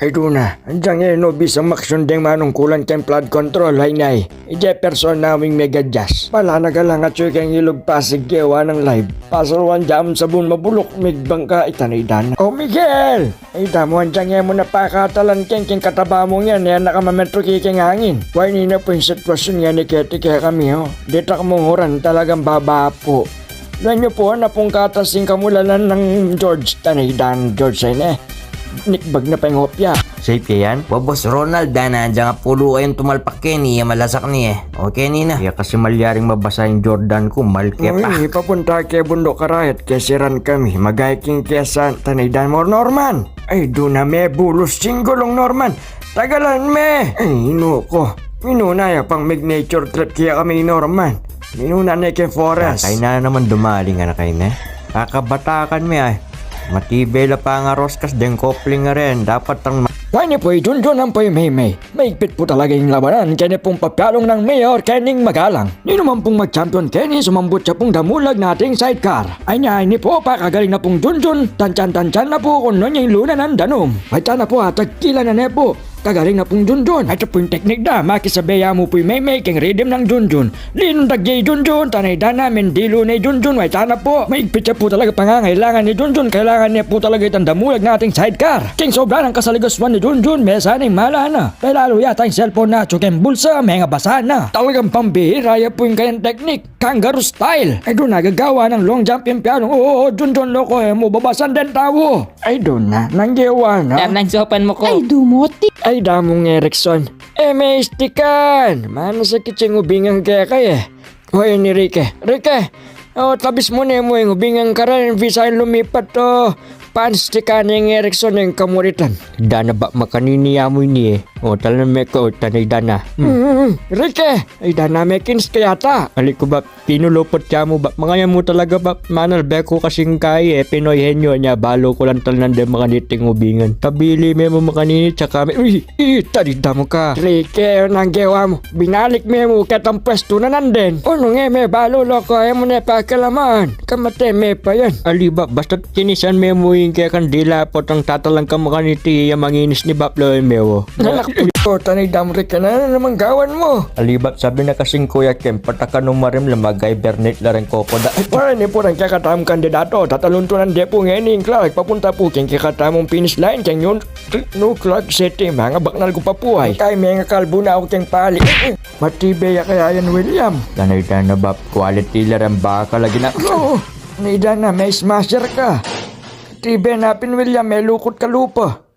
Ay na, andiyan no bisang maksundeng manungkulan kang flood control, hay nay. Ije person naming mega jazz. Pala nagalang at kang ilog pasig kewa ng live. Pasaruan jam sabon mabulok, migbang ka itanaydan. Oh Miguel! Ay damo andiyan mo napakatalan keng kataba mo yan, yan nakamametro kiking hangin. Why nina po yung sitwasyon nga ni Keti kaya kami ho. Dita kamunguran talagang baba po. Ganyo po na pong katasing kamulalan ng George Tanaydan, George ay nikbag na pangopya. Safe yan? Boss Ronald, dana dyan nga pulo ayong tumalpak Kenny, malasak niya. Okay na. Kaya kasi malyaring mabasa yung Jordan ko, malke pa. Uy, papunta kay bundok karayat, kesiran kami, magayking kesa Tanaydan mo Norman. Ay, doon na may bulos singgulong Norman. Tagalan me. Ay, inuko. Minunaya pang nature trip kaya kami Norman. Minuna na kay Forest. Kaya na naman dumaling nga na kayo na. Kakabatakan me ay. Matibay la pa nga roskas, den kopling nga rin. Dapat ang Kanya po'y Junjun ang po'y May. Maigpit po talaga yung labanan. Kanya pong papyalong ng mayor, Kening Magalang. Ni naman pong mag-champion Kenny, sumambot siya pong damulag nating sidecar. Ay niya, ni po pa kagaling na pong Junjun. Tansyan na po kung nun yung luna ng danom. Ay na po tagkila na po. Kagaling na pong Junjun. Ito po yung teknik na. Makisabeya mo po'y May king rhythm ng Junjun. Linong tagyay Junjun. Tanaydan namin dilo ni Junjun. Ay na po. Maigpit siya po talaga pangangailangan ni Junjun. Kailangan niya po talaga itang damulag nating sidecar. King sobra ng kasaligoswan ni Junjun. Mesa ning mala na. Kaya lalo yata yung cellphone na tsuking bulsa. May nga basa na. Talagang pambihira ya po yung kanyang teknik. Kangaroo style. Ay doon nagagawa ng long jump yung piano. Oo, Junjun loko mo. Babasan din tawo. Ay doon na. Nanggewa na. Nang sopan mo ko. Ay, dumoti. Ay damong Erickson. May istikan. Mano sa kitsing ubingang kaya kaya. Hoy ni Rike. Rike. Tabis mo na mo yung ubingang ka rin. Visa yung lumipat to. Panstikan yung Erickson yung kamuritan. dana ba makaniniya mo ni talan me ko Tanaydan na. Rike. Ay dana may kins kayata. Ali ko ba pinulupot siya mo ba mga yan mo talaga ba manal beko kasing kaya Pinoy henyo niya balo ko lang talan de mga niting ubingan tabili me mo makanini tsaka me uy Tanaydan mo ka. Rike nanggewa mo. Binalik mo katang pwesto na nandin. Ano nga may balo loko ay mo na pakalaman. Kamate me pa yan. Ali ba basta tinisan me mo yung kaya kandila po tang tatalang ka makaniti yung manginis ni Baplo yung mewo. Nanak po Tanaydan Rike na naman gawan mo. Alibab sabi na kasing Kuya Kem pataka nung marim lamagay Bernet la rin kokoda. Para ni po rin kakatamong kandidato. Tataluntunan de po ngayon yung Clark. Papunta po keng kakatamong finish line. Keng yun, no Clark City. Mga baknal ko pa po ay. Kaya may nga kalbo na ako keng pali. Matibay kaya yan William. Tanaydan na ba quality la rin baka lagi na. Oo, Tanaydan na may smasher ka. Tibay napin William, may lukot ka lupa.